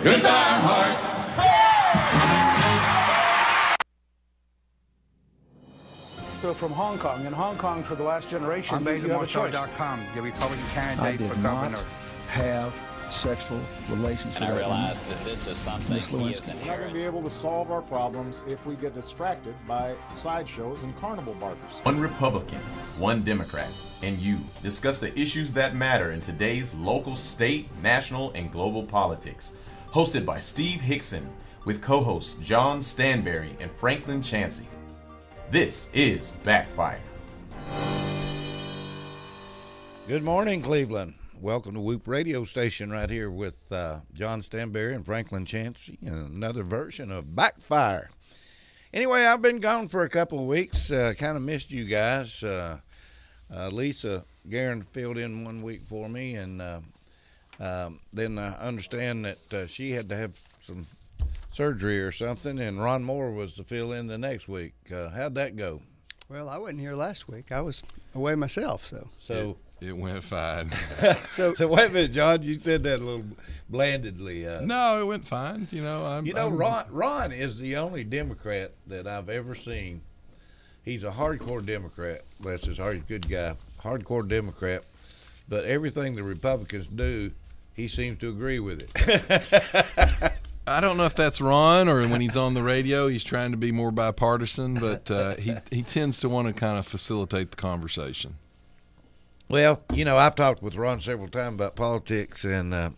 Good heart. So from Hong Kong, and Hong Kong for the last generation, you have a choice. The Republican candidate I did for not governor. have sexual relations with And I that woman. realized that this is something Miss he is Lewinsky. We're not going to inherent. be able to solve our problems if we get distracted by sideshows and carnival barkers. One Republican, one Democrat, and you discuss the issues that matter in today's local, state, national, and global politics. Hosted by Steve Hickson with co-hosts John Stanberry and Franklin Chansey. This is Backfire. Good morning, Cleveland. Welcome to Whoop Radio Station right here with John Stanberry and Franklin Chansey and another version of Backfire. Anyway, I've been gone for a couple of weeks. Kind of missed you guys. Lisa Guerin filled in 1 week for me, and then I understand that she had to have some surgery or something, and Ron Moore was to fill in the next week. How'd that go? Well, I wasn't here last week. I was away myself, so. It went fine. So wait a minute, John. You said that a little blandly. No, it went fine. Ron is the only Democrat that I've ever seen. He's a hardcore Democrat. Bless his heart, he's a good guy. Hardcore Democrat. But everything the Republicans do, he seems to agree with it. I don't know if that's Ron or when he's on the radio, he's trying to be more bipartisan, but he tends to want to kind of facilitate the conversation. Well, I've talked with Ron several times about politics, and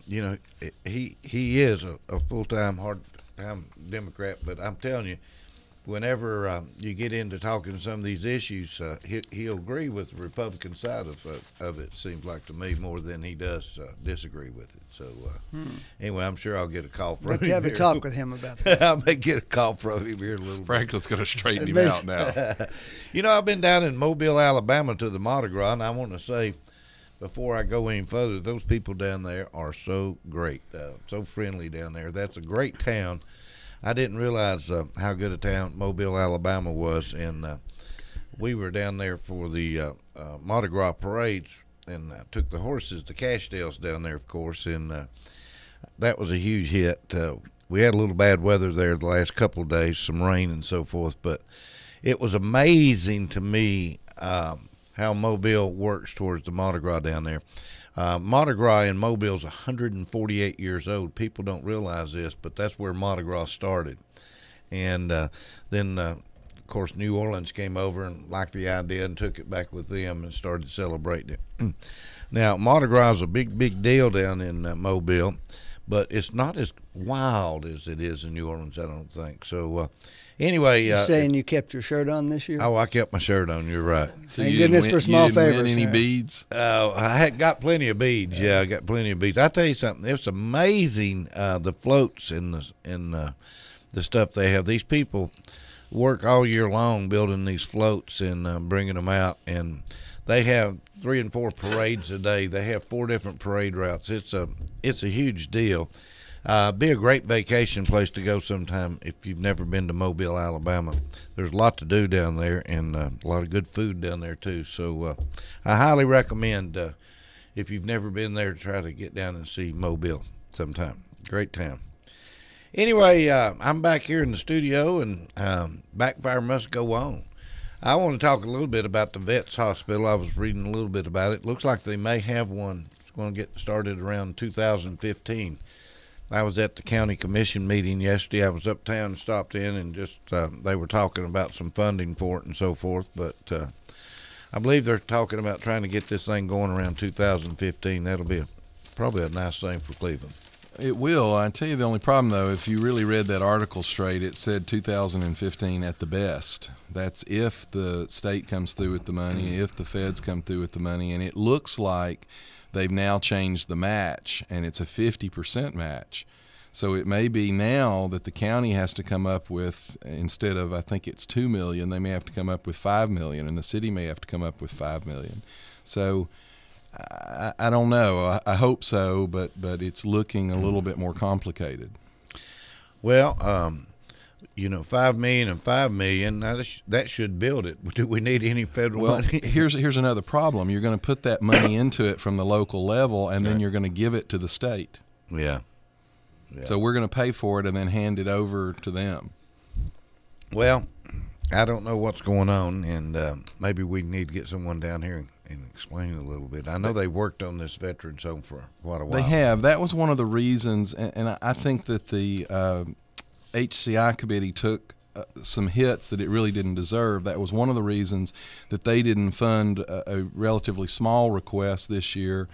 he is a full-time, hard-time Democrat. But I'm telling you, whenever you get into talking some of these issues, he'll agree with the Republican side of it. Seems like to me more than he does disagree with it. So anyway, I'm sure I'll get a call from him. But you have a talk with him about that. I may get a call from him here in a little bit. Franklin's going to straighten him out now. I've been down in Mobile, Alabama to the Mardi Gras, and I want to say, before I go any further, those people down there are so great, so friendly down there. That's a great town. I didn't realize how good a town Mobile, Alabama was, and we were down there for the Mardi Gras parades, and took the horses, the Cashdales down there, of course, and that was a huge hit. We had a little bad weather there the last couple of days, some rain and so forth, but it was amazing to me how Mobile works towards the Mardi Gras down there. Mardi Gras in Mobile is 148 years old. People don't realize this, but that's where Mardi Gras started. And then, of course, New Orleans came over and liked the idea and took it back with them and started celebrating it. Now, Mardi Gras is a big deal down in Mobile, but it's not as wild as it is in New Orleans, I don't think. So, anyway. You're saying you kept your shirt on this year? Oh, I kept my shirt on. You're right. So Thank goodness for small favors. You didn't win any beads? I had got plenty of beads. Yeah, I got plenty of beads. I tell you something. It's amazing the floats and the stuff they have. These people work all year long building these floats and bringing them out, and they have 3 and 4 parades a day. They have 4 different parade routes. It's a huge deal. Be a great vacation place to go sometime if you've never been to Mobile, Alabama. There's a lot to do down there, and a lot of good food down there too. So I highly recommend if you've never been there, try to get down and see Mobile sometime. Great town. Anyway, I'm back here in the studio, and Backfire must go on. I want to talk a little bit about the Vets Hospital. I was reading a little bit about it. Looks like they may have one. It's going to get started around 2015. I was at the county commission meeting yesterday. I was uptown and stopped in, and just they were talking about some funding for it and so forth. But I believe they're talking about trying to get this thing going around 2015. That'll be probably a nice thing for Cleveland. It will. I tell you, the only problem, though, if you really read that article straight, it said 2015 at the best. That's if the state comes through with the money, if the feds come through with the money, and it looks like they've now changed the match, and it's a 50% match. So it may be now that the county has to come up with, instead of, I think it's $2 million, they may have to come up with $5 million, and the city may have to come up with $5 million. So I don't know. I hope so, but it's looking a little bit more complicated. Well, $5 million and $5 million, that should build it. Do we need any federal money? Here's another problem. You're going to put that money into it from the local level, and then you're going to give it to the state. Yeah. Yeah. So we're going to pay for it and then hand it over to them. Well, I don't know what's going on, and maybe we need to get someone down here and explain it a little bit. I know they worked on this veterans home for quite a while. They have. That was one of the reasons, and I think that the HCI committee took some hits that it really didn't deserve. That was one of the reasons that they didn't fund a relatively small request this year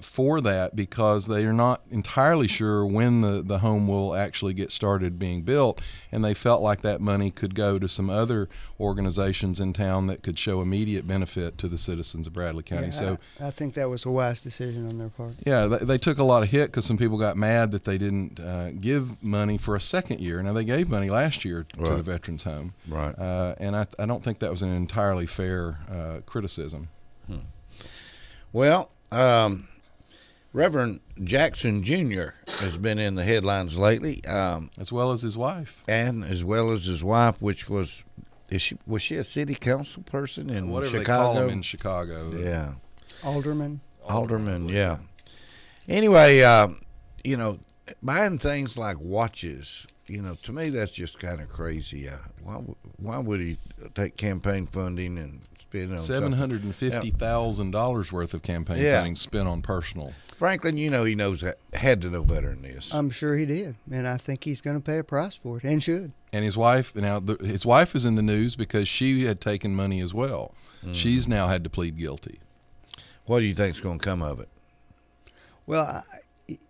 for that, because they are not entirely sure when the home will actually get started being built, and they felt like that money could go to some other organizations in town that could show immediate benefit to the citizens of Bradley County. Yeah, so I think that was a wise decision on their part. yeah, they took a lot of hit because some people got mad that they didn't give money for a second year. Now, they gave money last year to the Veterans Home. Right. And I don't think that was an entirely fair criticism. Well, Reverend Jackson Jr. has been in the headlines lately, As well as his wife. and as well as his wife, which was she a city council person in Whatever Chicago? they call them in Chicago. Yeah, Alderman. yeah. Anyway, buying things like watches, to me that's just kind of crazy. Why would he take campaign funding and spend on $750,000 worth of campaign funding spent on personal. Franklin, he had to know better than this. I'm sure he did, and I think he's going to pay a price for it, and should. And his wife, his wife is in the news because she had taken money as well. She's now had to plead guilty. What do you think's going to come of it? Well,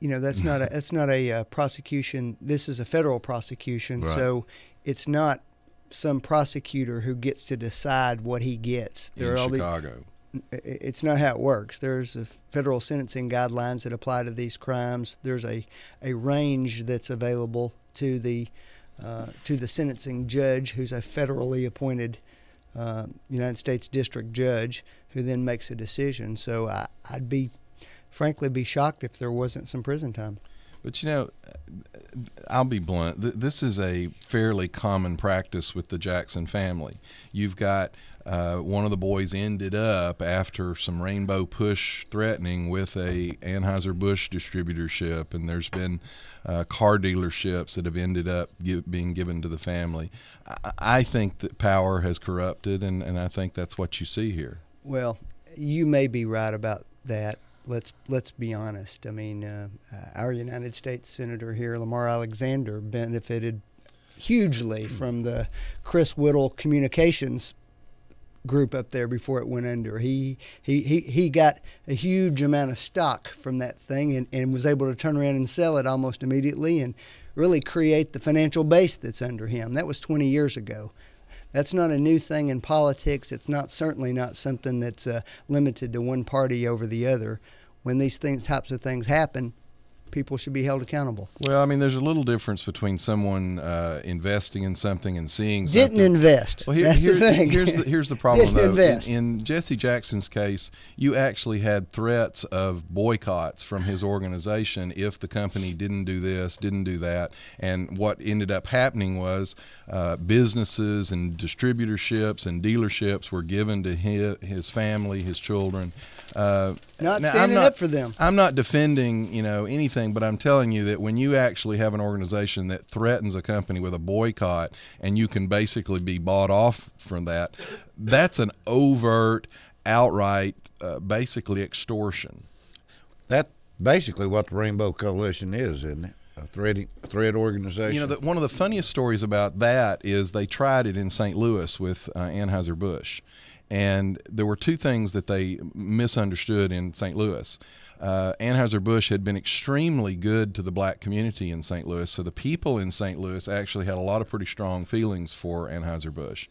that's not a prosecution. This is a federal prosecution, Right. so it's not some prosecutor who gets to decide what he gets. In Chicago. It's not how it works. There's federal sentencing guidelines that apply to these crimes. There's a range that's available to the sentencing judge, who's a federally appointed United States district judge, who then makes a decision. So I'd frankly be shocked if there wasn't some prison time. But I'll be blunt. This is a fairly common practice with the Jackson family. You've got one of the boys ended up, after some Rainbow Push threatening, with a Anheuser-Busch distributorship, and there's been car dealerships that have ended up being given to the family. I think that power has corrupted, and I think that's what you see here. Well, you may be right about that. Let's be honest. I mean, our United States Senator here, Lamar Alexander, benefited hugely from the Chris Whittle communications group up there before it went under. He got a huge amount of stock from that thing and was able to turn around and sell it almost immediately and really create the financial base that's under him. That was 20 years ago. That's not a new thing in politics. It's certainly not something that's limited to one party over the other. When these types of things happen, people should be held accountable. Well, I mean, there's a little difference between someone investing in something and seeing something. Didn't invest. Well, That's the thing. Here's the problem, Didn't though. invest. In Jesse Jackson's case, you actually had threats of boycotts from his organization if the company didn't do this, didn't do that. And what ended up happening was businesses and distributorships and dealerships were given to his family, his children. Not standing up for them. I'm not defending, anything, but I'm telling you that when you actually have an organization that threatens a company with a boycott and you can basically be bought off from that, that's an overt, outright, basically extortion. That's basically what the Rainbow Coalition is, isn't it? A threat organization. One of the funniest stories about that is they tried it in St. Louis with Anheuser-Busch. And there were two things that they misunderstood in St. Louis. Anheuser-Busch had been extremely good to the black community in St. Louis, so the people in St. Louis actually had a lot of pretty strong feelings for Anheuser-Busch.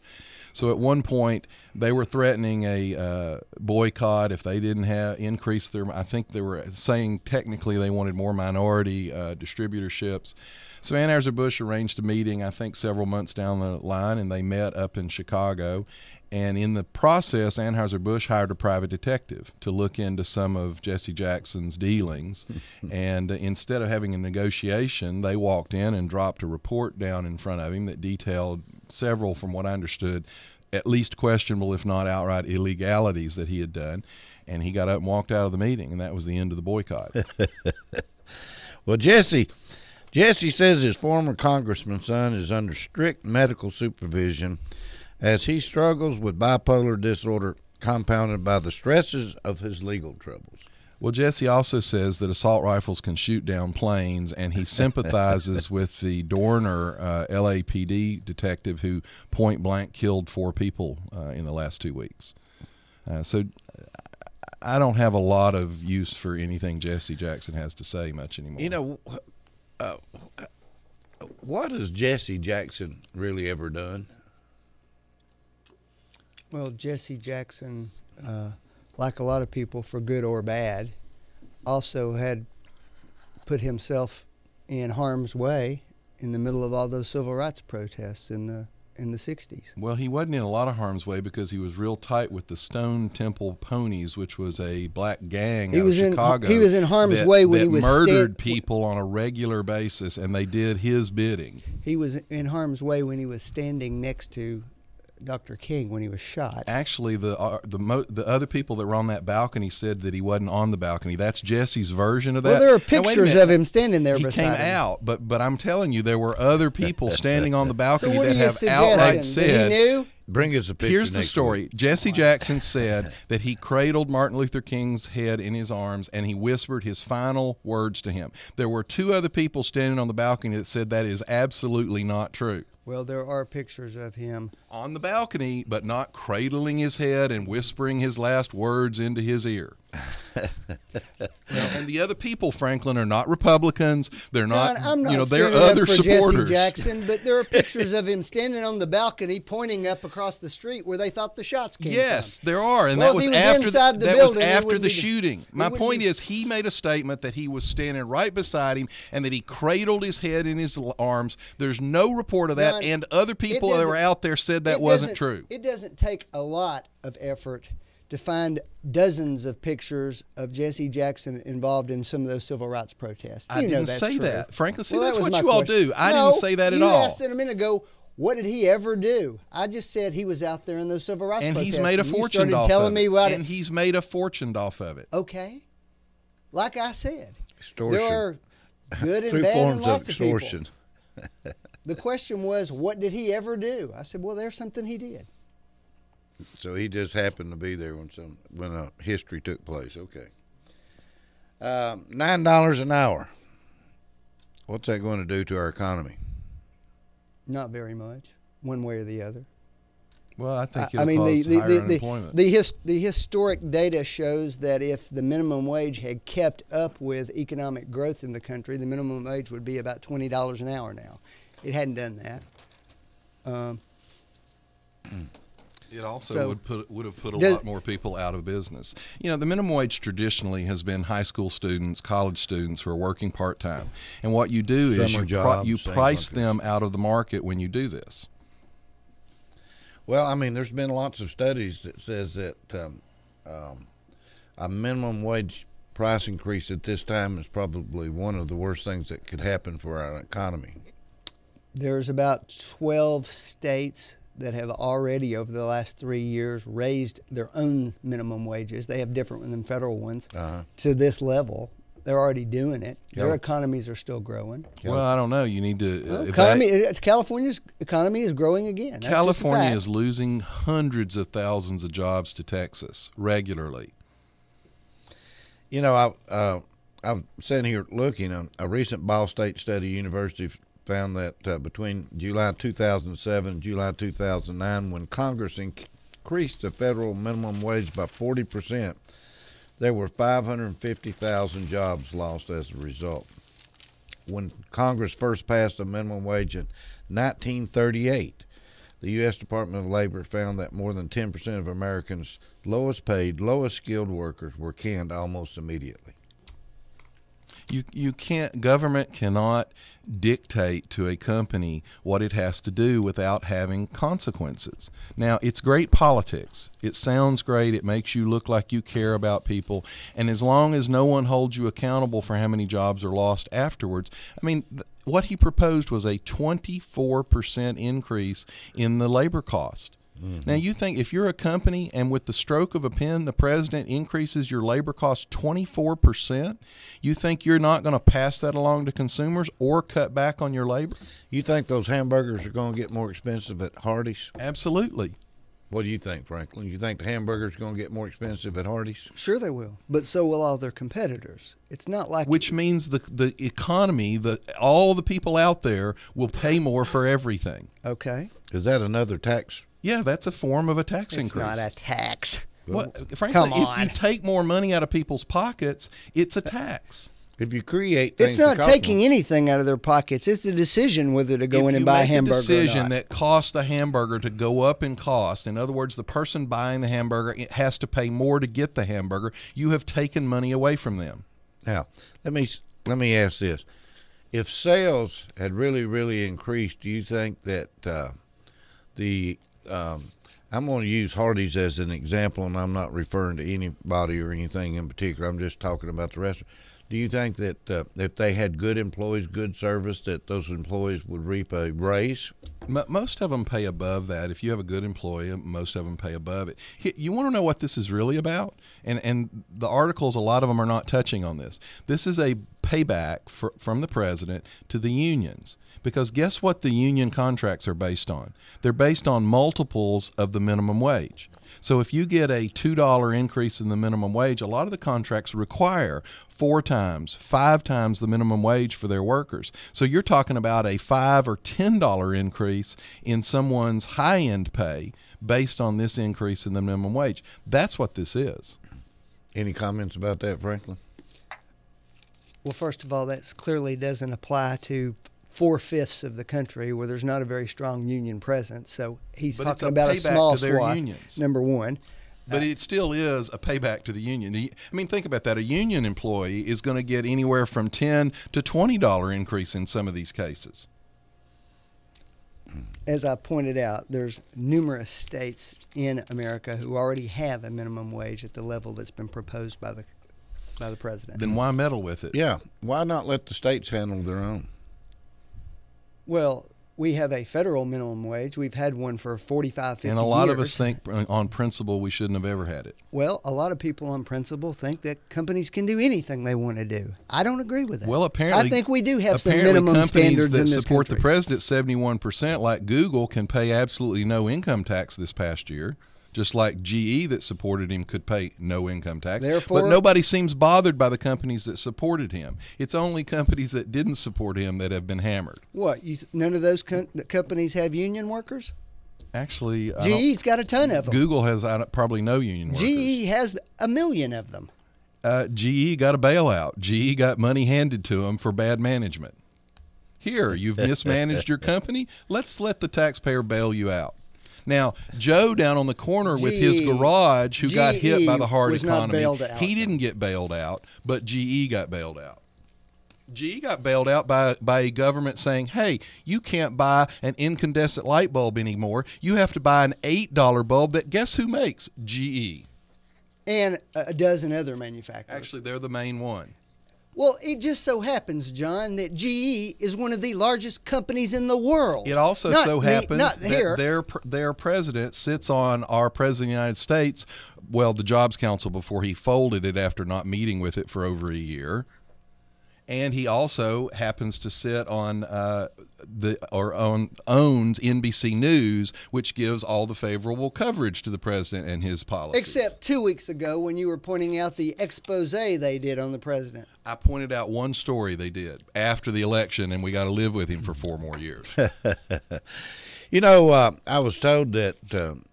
So at one point, they were threatening a boycott if they didn't increase their, I think they were saying technically they wanted more minority distributorships. So Anheuser-Busch arranged a meeting, I think several months down the line, and they met up in Chicago. And in the process, Anheuser-Busch hired a private detective to look into some of Jesse Jackson's dealings. And instead of having a negotiation, they walked in and dropped a report down in front of him that detailed several, from what I understood, at least questionable, if not outright illegalities that he had done. And he got up and walked out of the meeting, and that was the end of the boycott. Well, Jesse, Jesse says his former congressman's son is under strict medical supervision as he struggles with bipolar disorder compounded by the stresses of his legal troubles. Well, Jesse also says that assault rifles can shoot down planes, and he sympathizes with the Dorner LAPD detective who point blank killed 4 people in the last 2 weeks. So I don't have a lot of use for anything Jesse Jackson has to say much anymore. You know, what has Jesse Jackson really ever done? Well, Jesse Jackson, like a lot of people, for good or bad, also had put himself in harm's way in the middle of all those civil rights protests in the 60s. Well, he wasn't in a lot of harm's way because he was real tight with the Stone Temple Ponies, which was a black gang out of Chicago. He was in harm's way when he was murdered people on a regular basis, and they did his bidding. He was in harm's way when he was standing next to Dr. King when he was shot. Actually, the other people that were on that balcony said that he wasn't on the balcony. That's Jesse's version of that. Well, there are pictures of him standing there beside him. He came out, but I'm telling you, there were other people standing on the balcony so that have outright said. He knew? Bring us a picture. Here's the story. Jesse Jackson said that he cradled Martin Luther King's head in his arms and he whispered his final words to him. There were 2 other people standing on the balcony that said that is absolutely not true. Well, there are pictures of him on the balcony, but not cradling his head and whispering his last words into his ear. And the other people, Franklin, are not Republicans. They're not, I'm not they're other supporters. Jesse Jackson, but there are pictures of him standing on the balcony pointing up across the street where they thought the shots came Yes, from. there are, and Well, that was after the shooting. My point is, he made a statement that he was standing right beside him and that he cradled his head in his arms. There's no report of that, John, and other people that were out there said that wasn't true. It doesn't take a lot of effort to find dozens of pictures of Jesse Jackson involved in some of those civil rights protests. I didn't say that. Frankly, see, that's what my you all question. do. I didn't say that at all. You asked it a minute ago, what did he ever do? I just said he was out there in those civil rights protests. And he's made a fortune off of it. And he's made a fortune off of it. Okay. Like I said, Extortion. there are good and Two bad forms and lots of of people. extortion. The question was, what did he ever do? I said, well, there's something he did. So he just happened to be there when a history took place. Okay. $9 an hour. What's that going to do to our economy? Not very much, one way or the other. Well, I think it'll cause higher unemployment. The historic data shows that if the minimum wage had kept up with economic growth in the country, the minimum wage would be about $20 an hour now. It hadn't done that. It also would have put a lot more people out of business. You know, the minimum wage traditionally has been high school students, college students who are working part-time. And what you do is you price them out of the market when you do this. Well, I mean, there's been lots of studies that says that a minimum wage price increase at this time is probably one of the worst things that could happen for our economy. There's about 12 states that have already, over the last 3 years, raised their own minimum wages. They have different than federal ones to this level. They're already doing it. Their economies are still growing. Well, I don't know. You need to. California's economy is growing again. That's California is losing hundreds of thousands of jobs to Texas regularly. You know, I'm sitting here looking on a recent Ball State study. University found that between July 2007 and July 2009, when Congress increased the federal minimum wage by 40%, there were 550,000 jobs lost as a result. When Congress first passed the minimum wage in 1938, the U.S. Department of Labor found that more than 10% of Americans' lowest paid, lowest skilled workers were canned almost immediately. You can't, government cannot dictate to a company what it has to do without having consequences. Now, it's great politics. It sounds great. It makes you look like you care about people. And as long as no one holds you accountable for how many jobs are lost afterwards, I mean, what he proposed was a 24% increase in the labor cost. Now, you think if you're a company and with the stroke of a pen, the president increases your labor costs 24%, you think you're not going to pass that along to consumers or cut back on your labor? You think those hamburgers are going to get more expensive at Hardee's? Absolutely. What do you think, Franklin? You think the hamburgers are going to get more expensive at Hardee's? Sure they will, but so will all their competitors. It's not like... Which means the economy, all the people out there will pay more for everything. Okay. Is that another tax? Yeah, that's a form of a tax increase. It's not a tax. Frankly, come if on. you take more money out of people's pockets, it's a tax. If you create things It's not that cost taking more- anything out of their pockets. It's the decision whether to go in and buy a If you hamburger make a decision or not. that costs a hamburger to go up in cost, in other words, the person buying the hamburger it has to pay more to get the hamburger, you have taken money away from them. Now, let me ask this: if sales had really increased, do you think that I'm going to use Hardee's as an example, and I'm not referring to anybody or anything in particular. I'm just talking about the restaurant. Do you think that if they had good employees, good service, that those employees would reap a raise? Most of them pay above that. If you have a good employee, most of them pay above it. You want to know what this is really about? And the articles, a lot of them are not touching on this. This is a payback from the president to the unions. Because guess what the union contracts are based on? They're based on multiples of the minimum wage. So if you get a $2 increase in the minimum wage, a lot of the contracts require 4 times, 5 times the minimum wage for their workers. So you're talking about a $5 or $10 increase in someone's high-end pay based on this increase in the minimum wage. That's what this is. Any comments about that, Franklin? Well, first of all, that clearly doesn't apply to 4/5 of the country where there's not a very strong union presence. So he's But it's talking a about a payback small to their swath, unions. number one. But it still is a payback to the union. I mean, think about that. A union employee is going to get anywhere from $10 to $20 increase in some of these cases. As I pointed out, there's numerous states in America who already have a minimum wage at the level that's been proposed by the president. Then why meddle with it? Yeah. Why not let the states handle their own? Well, we have a federal minimum wage. We've had one for 45, 50 years. And a lot of us think on principle we shouldn't have ever had it. Well, a lot of people on principle think that companies can do anything they want to do. I don't agree with that. Well, apparently, I think we do have some minimum standards that in this support country. the president 71%, like Google, can pay absolutely no income tax this past year. Just like GE that supported him could pay no income tax. Therefore, but nobody seems bothered by the companies that supported him. It's only companies that didn't support him that have been hammered. What? None of those companies have union workers? Actually, GE's got a ton of them. Google has probably no union workers. GE has 1 million of them. GE got a bailout. GE got money handed to them for bad management. Here, you've mismanaged your company. Let's let the taxpayer bail you out. Now, Joe down on the corner with his garage who got hit by the hard was not economy, bailed out. he didn't get bailed out, but GE got bailed out. GE got bailed out by a government saying, hey, you can't buy an incandescent light bulb anymore. You have to buy an $8 bulb that guess who makes? GE. And a dozen other manufacturers. Actually, they're the main one. Well, it just so happens, John, that GE is one of the largest companies in the world. It also happens that their president sits on our president of the United States, well, the Jobs Council before he folded it after not meeting with it for over a year. And he also happens to sit on owns NBC News, which gives all the favorable coverage to the president and his policies. Except 2 weeks ago when you were pointing out the expose they did on the president. I pointed out one story they did after the election, and we got to live with him for 4 more years. You know, I was told that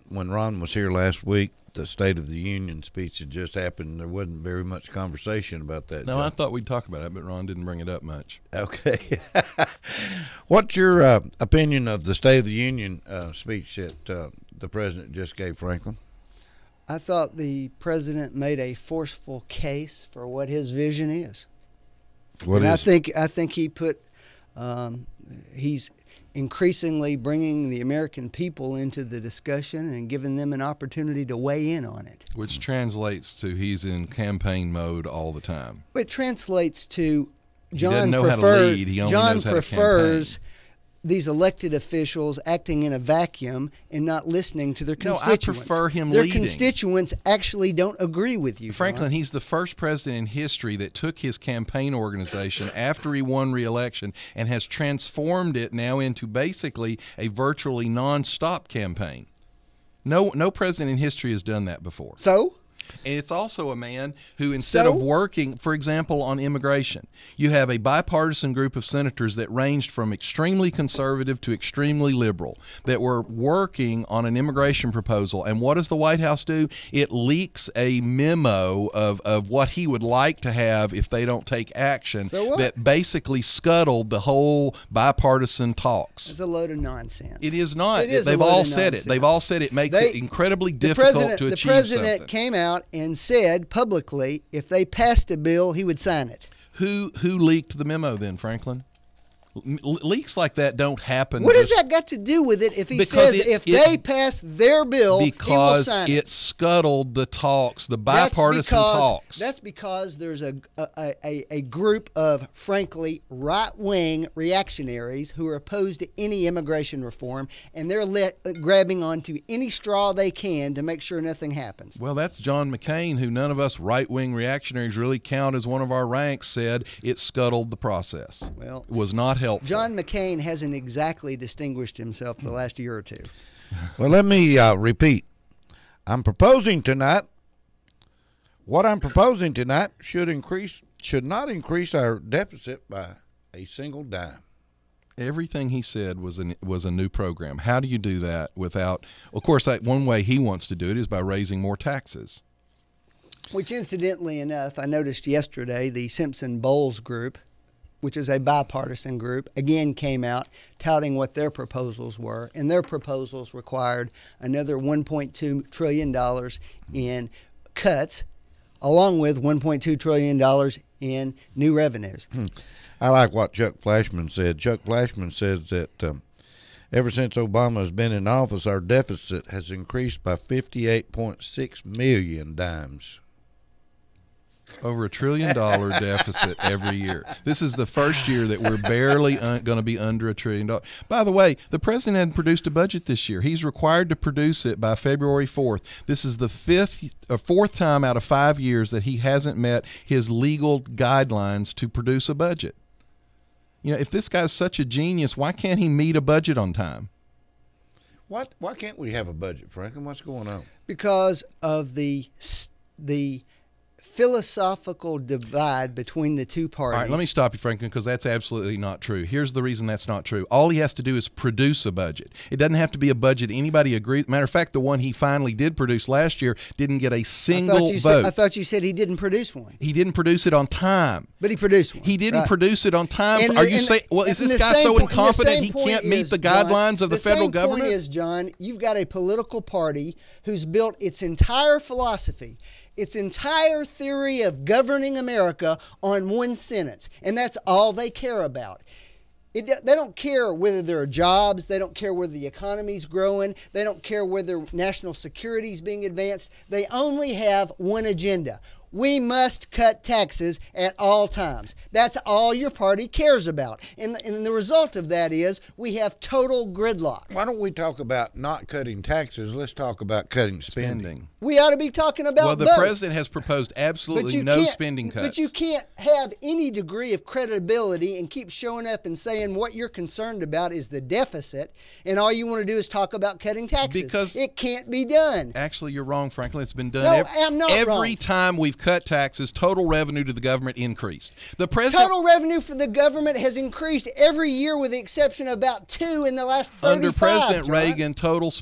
when Ron was here last week, the State of the Union speech had just happened. There wasn't very much conversation about that. No, I thought we'd talk about it, but Ron didn't bring it up much. Okay. What's your opinion of the State of the Union speech that the president just gave, Franklin? I thought the president made a forceful case for what his vision is. I think he put he's increasingly bringing the American people into the discussion and giving them an opportunity to weigh in on it. Which translates to he's in campaign mode all the time. It translates to He doesn't know how to lead. He only knows how to campaign. these elected officials acting in a vacuum and not listening to their constituents. No, I prefer him Their leading. constituents actually don't agree with you, Franklin, John. he's the first president in history that took his campaign organization after he won re-election and has transformed it now into basically a virtually non-stop campaign. No president in history has done that before. So? And it's also a man who, instead of working, for example, on immigration, you have a bipartisan group of senators that ranged from extremely conservative to extremely liberal that were working on an immigration proposal. And what does the White House do? It leaks a memo of what he would like to have if they don't take action that basically scuttled the whole bipartisan talks. It's a load of nonsense. It is not. It is They've a load all of said nonsense. it. They've all said it makes it incredibly difficult to achieve The president something. came out and said publicly if they passed a bill, he would sign it. Who leaked the memo then, Franklin? Leaks like that don't happen. What has that got to do with it if he says if they pass their bill, he will sign it? Because it scuttled the talks, the bipartisan talks. That's because there's a group of, frankly, right-wing reactionaries who are opposed to any immigration reform, and they're grabbing onto any straw they can to make sure nothing happens. Well, that's John McCain, who none of us right-wing reactionaries really count as one of our ranks, said it scuttled the process. Well, it was not helpful. John McCain hasn't exactly distinguished himself the last year or two. Well, let me repeat. I'm proposing tonight. What I'm proposing tonight should not increase our deficit by a single dime. Everything he said was a new program. How do you do that without? Of course, one way he wants to do it is by raising more taxes. Which, incidentally enough, I noticed yesterday the Simpson-Bowles group, which is a bipartisan group, again came out touting what their proposals were, and their proposals required another $1.2 trillion in cuts, along with $1.2 trillion in new revenues. I like what Chuck Flashman said. Chuck Flashman says that ever since Obama has been in office, our deficit has increased by 58.6 million dimes. Over $1 trillion deficit every year. This is the first year that we're barely going to be under $1 trillion. By the way, the president hadn't produced a budget this year. He's required to produce it by February 4th. This is the fourth time out of 5 years that he hasn't met his legal guidelines to produce a budget. You know, if this guy's such a genius, why can't he meet a budget on time? Why can't we have a budget, Franklin? What's going on? Because of the philosophical divide between the two parties. All right, let me stop you, Franklin, because that's absolutely not true. Here's the reason that's not true. All he has to do is produce a budget. It doesn't have to be a budget anybody agrees. Matter of fact, the one he finally did produce last year didn't get a single vote. I thought you said he didn't produce one. He didn't produce it on time. But he produced one. He didn't produce it on time. Are you saying, well, is this guy so incompetent he can't meet the guidelines of the federal government? The point is, John, you've got a political party who's built its entire philosophy, its entire theory of governing America on one sentence, and that's all they care about. They don't care whether there are jobs. They don't care whether the economy's growing. They don't care whether national security is being advanced. They only have one agenda. We must cut taxes at all times. That's all your party cares about. And the result of that is we have total gridlock. Why don't we talk about not cutting taxes? Let's talk about cutting spending. We ought to be talking about both. Well, the president has proposed absolutely no spending cuts. But you can't have any degree of credibility and keep showing up and saying what you're concerned about is the deficit, and all you want to do is talk about cutting taxes. Because it can't be done. Actually, you're wrong, Franklin. It's been done every time we've cut taxes, total revenue to the government increased. The president, total revenue for the government has increased every year with the exception of about 2 in the last 35. Under President Reagan, total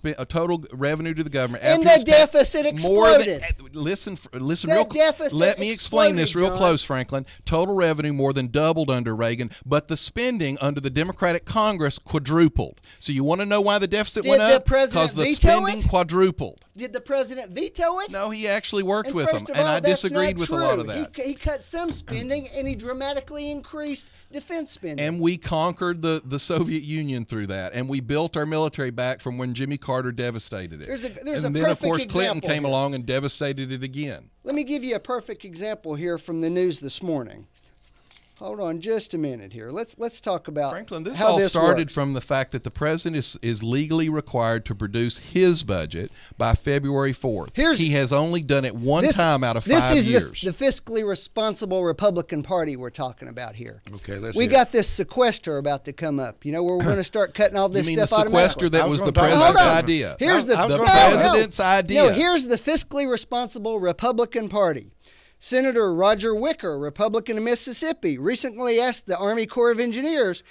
revenue to the government. And the deficit exploded. Listen real close. Let me explain this real close, Franklin. Total revenue more than doubled under Reagan, but the spending under the Democratic Congress quadrupled. So you want to know why the deficit went up? Because the spending quadrupled. Did the president veto it? No, he actually worked with them, and I disagreed with a lot of that. He cut some spending, and he dramatically increased defense spending. And we conquered the Soviet Union through that, and we built our military back from when Jimmy Carter devastated it. And then, of course, Clinton came along and devastated it again. Let me give you a perfect example here from the news this morning. Hold on just a minute here. Let's talk about Franklin, this how all this started works. from the fact that the president is legally required to produce his budget by February 4th. He has only done it one time out of 5 years. This is the fiscally responsible Republican Party we're talking about here. Okay, we got this sequester about to come up, where we're going to start cutting all this you mean stuff the sequester that was the president's idea? Here's the president's idea. No, here's the fiscally responsible Republican Party. Senator Roger Wicker, Republican of Mississippi, recently asked the Army Corps of Engineers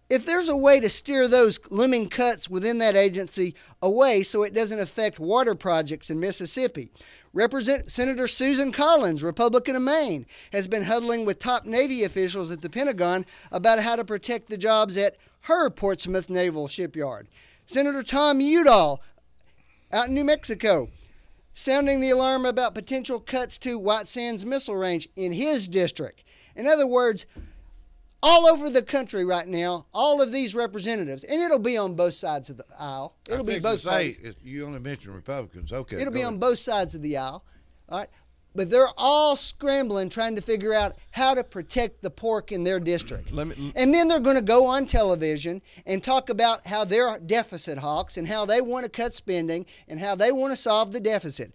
if there's a way to steer those looming cuts within that agency away so it doesn't affect water projects in Mississippi. Senator Susan Collins, Republican of Maine, has been huddling with top Navy officials at the Pentagon about how to protect the jobs at her Portsmouth Naval Shipyard. Senator Tom Udall, out in New Mexico, sounding the alarm about potential cuts to White Sands Missile Range in his district. In other words, all over the country right now, all of these representatives, and it'll be on both sides of the aisle. It'll be both sides. You only mentioned Republicans. Okay. It'll be on both sides of the aisle. All right. But they're all scrambling, trying to figure out how to protect the pork in their district. And then they're going to go on television and talk about how they're deficit hawks and how they want to cut spending and how they want to solve the deficit.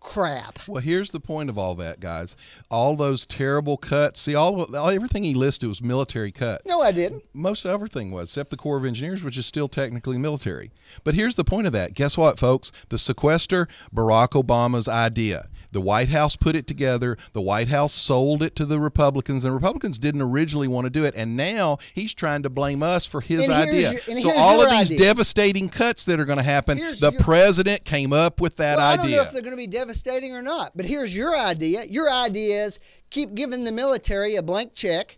Crap. Well, here's the point of all that, guys. All those terrible cuts. See, everything he listed was military cuts. No, I didn't. Most everything was, except the Corps of Engineers, which is still technically military. But here's the point of that. Guess what, folks? The sequester, Barack Obama's idea. The White House put it together. The White House sold it to the Republicans. And the Republicans didn't originally want to do it. And now he's trying to blame us for his idea. So all of these devastating cuts that are going to happen, the president came up with that idea. I don't know if they're going to be devastating or not, but here's your idea. Your idea is keep giving the military a blank check,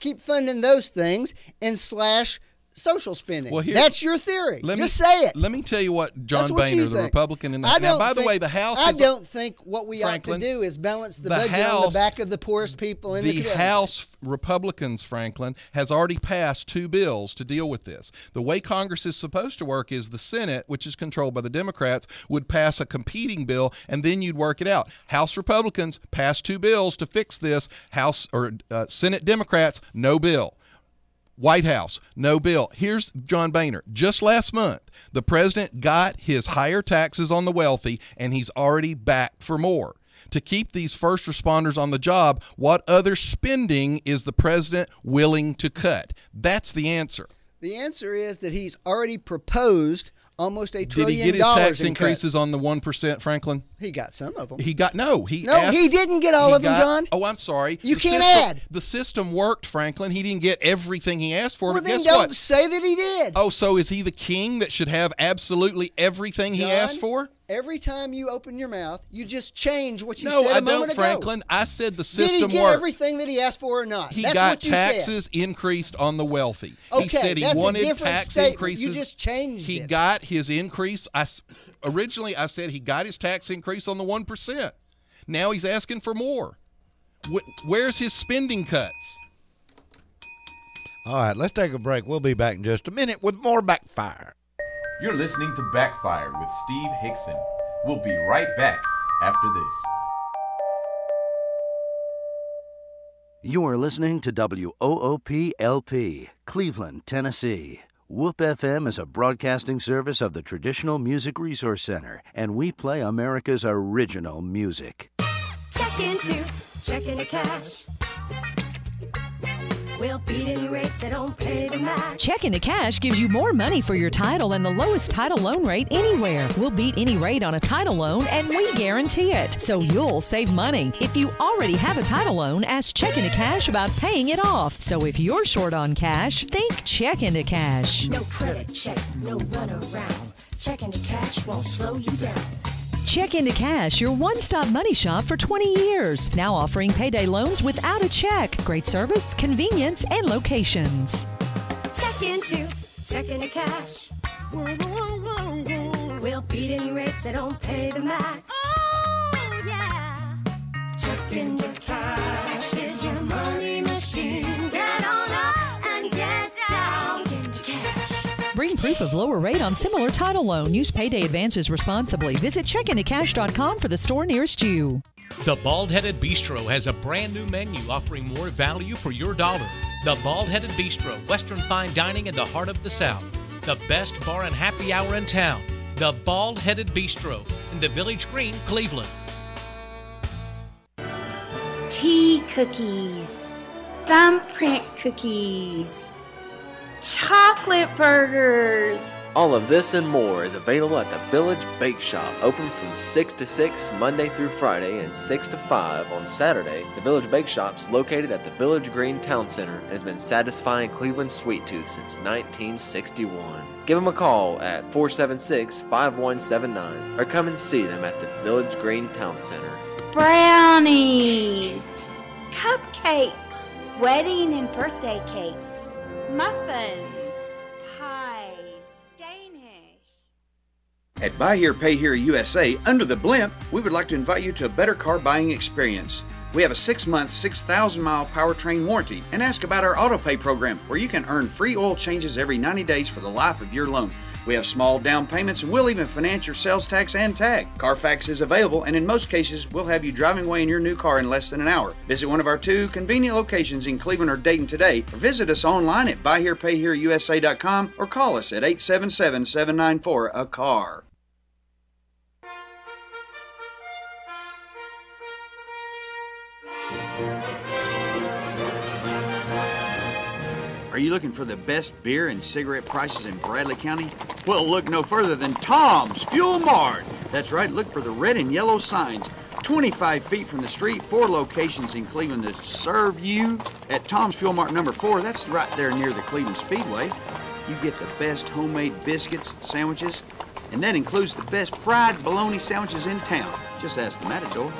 keep funding those things, and slash social spending. Well, that's your theory. Just say it. Let me tell you what John Boehner, the Republican in the now, by the way, the House. I don't think what we ought to do is balance the budget on the back of the poorest people in the country. The House Republicans, Franklin, has already passed 2 bills to deal with this. The way Congress is supposed to work is the Senate, which is controlled by the Democrats, would pass a competing bill, and then you'd work it out. House Republicans passed 2 bills to fix this. Senate Democrats, no bill. White House, no bill. Here's John Boehner. Just last month, the president got his higher taxes on the wealthy, and he's already back for more. To keep these first responders on the job, what other spending is the president willing to cut? That's the answer. The answer is that he's already proposed almost $1 trillion. Did he get his tax increases on the 1%, Franklin? He got some of them. He didn't get all of them, John. Oh, I'm sorry. You can't add. The system worked, Franklin. He didn't get everything he asked for. Well, but then guess don't what? say that he did. Oh, so is he the king that should have absolutely everything he asked for? Every time you open your mouth, you just change what you said No, a I moment don't, ago. Franklin. I said the system worked. Did he get everything that he asked for or not? He That's got what you taxes increased on the wealthy. Okay, he said he that's wanted a different tax statement. increases. You just changed He it. got his increase. Originally, I said he got his tax increase on the 1%. Now he's asking for more. Where's his spending cuts? All right, let's take a break. We'll be back in just a minute with more Backfire. You're listening to Backfire with Steve Hickson. We'll be right back after this. You are listening to WOOP-LP, Cleveland, Tennessee. WOOP FM is a broadcasting service of the Traditional Music Resource Center, and we play America's original music. Check into cash. We'll beat any rates that don't pay the match. Check into Cash gives you more money for your title and the lowest title loan rate anywhere. We'll beat any rate on a title loan, and we guarantee it. So you'll save money. If you already have a title loan, ask Check into Cash about paying it off. So if you're short on cash, think Check into Cash. No credit check, no runaround. Check into Cash won't slow you down. Check into Cash, your one-stop money shop for 20 years. Now offering payday loans without a check. Great service, convenience, and locations. Check into Cash. We'll beat any rates that don't pay the max. Oh, yeah. Check into Cash is your money machine. Get on up and get down. Check into Cash. Bring proof of lower rate on similar title loan. Use payday advances responsibly. Visit checkintocash.com for the store nearest you. The Bald-Headed Bistro has a brand new menu offering more value for your dollar. The Bald-Headed Bistro, Western fine dining in the heart of the South. The best bar and happy hour in town. The Bald-Headed Bistro in the Village Green, Cleveland. Tea cookies, thumbprint cookies, chocolate burgers. All of this and more is available at the Village Bake Shop, open from 6 to 6 Monday through Friday and 6 to 5 on Saturday. The Village Bake Shop's located at the Village Green Town Center and has been satisfying Cleveland's sweet tooth since 1961. Give them a call at 476-5179 or come and see them at the Village Green Town Center. Brownies, cupcakes, wedding and birthday cakes, muffins, At Buy Here, Pay Here USA, under the blimp, we would like to invite you to a better car buying experience. We have a 6-month, 6,000-mile powertrain warranty, and ask about our auto pay program, where you can earn free oil changes every 90 days for the life of your loan. We have small down payments, and we'll even finance your sales tax and tag. Carfax is available, and in most cases, we'll have you driving away in your new car in less than an hour. Visit one of our 2 convenient locations in Cleveland or Dayton today, or visit us online at buyherepayhereusa.com or call us at 877-794-A-CAR. Are you looking for the best beer and cigarette prices in Bradley County? Well, look no further than Tom's Fuel Mart. That's right, look for the red and yellow signs. 25 feet from the street, 4 locations in Cleveland to serve you. At Tom's Fuel Mart number 4, that's right there near the Cleveland Speedway. You get the best homemade biscuits, sandwiches, and that includes the best fried bologna sandwiches in town. Just ask the Matador.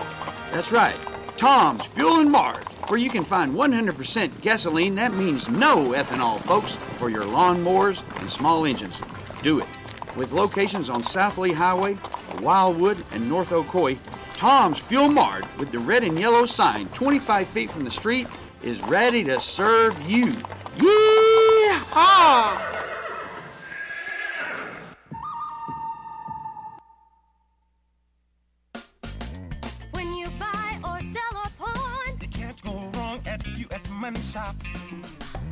That's right, Tom's Fuel and Mart, where you can find 100% gasoline. That means no ethanol, folks, for your lawnmowers and small engines. Do it. With locations on South Lee Highway, Wildwood, and North Ocoee, Tom's Fuel Mart, with the red and yellow sign 25 feet from the street, is ready to serve you. Yee-haw! U.S. Money Shops.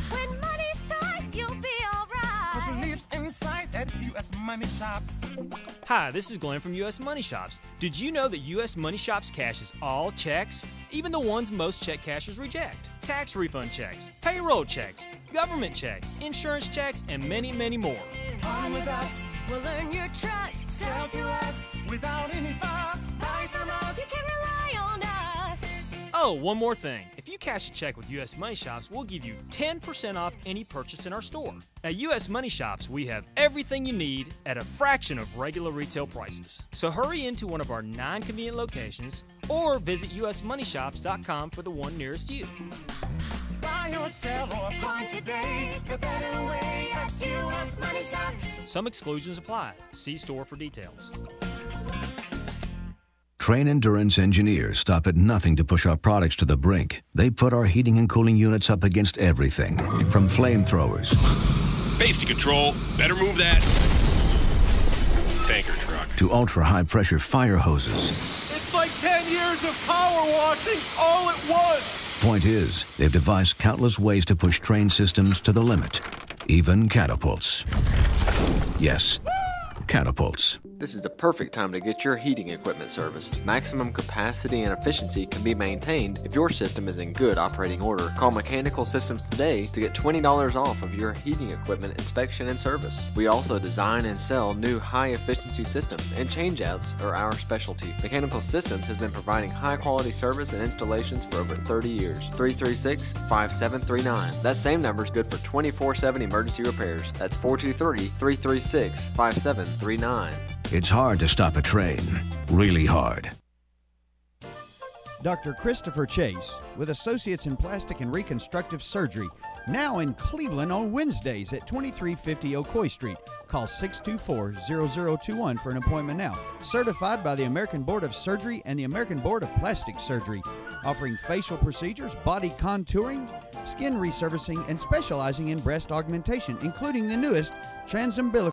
When money's tight, you'll be alright. 'Cause relief's in sight at U.S. Money Shops. Hi, this is Glenn from U.S. Money Shops. Did you know that U.S. Money Shops cashes all checks? Even the ones most check cashers reject. Tax refund checks, payroll checks, government checks, insurance checks, and many, many more. On with us, we'll earn your trust. Sell to us without any fuss. Buy from us, you can rely on us. Oh, one more thing. If you cash a check with U.S. Money Shops, we'll give you 10% off any purchase in our store. At U.S. Money Shops, we have everything you need at a fraction of regular retail prices. So hurry into one of our 9 convenient locations or visit usmoneyshops.com for the one nearest you. Buy or sell or apply today, the better way at U.S. Money Shops. Some exclusions apply. See store for details. Train Endurance engineers stop at nothing to push our products to the brink. They put our heating and cooling units up against everything, from flamethrowers. Safety control, better move that. Tanker truck. To ultra-high pressure fire hoses. It's like 10 years of power washing all at once. Point is, they've devised countless ways to push train systems to the limit. Even catapults. Yes, catapults. This is the perfect time to get your heating equipment serviced. Maximum capacity and efficiency can be maintained if your system is in good operating order. Call Mechanical Systems today to get $20 off of your heating equipment inspection and service. We also design and sell new high-efficiency systems, and changeouts are our specialty. Mechanical Systems has been providing high-quality service and installations for over 30 years. 336-5739. That same number is good for 24/7 emergency repairs. That's 423-336-5739. It's hard to stop a train. Really hard. Dr. Christopher Chase, with Associates in Plastic and Reconstructive Surgery, now in Cleveland on Wednesdays at 2350 Ocoee Street. Call 624-0021 for an appointment now. Certified by the American Board of Surgery and the American Board of Plastic Surgery. Offering facial procedures, body contouring, skin resurfacing, and specializing in breast augmentation, including the newest transumbilical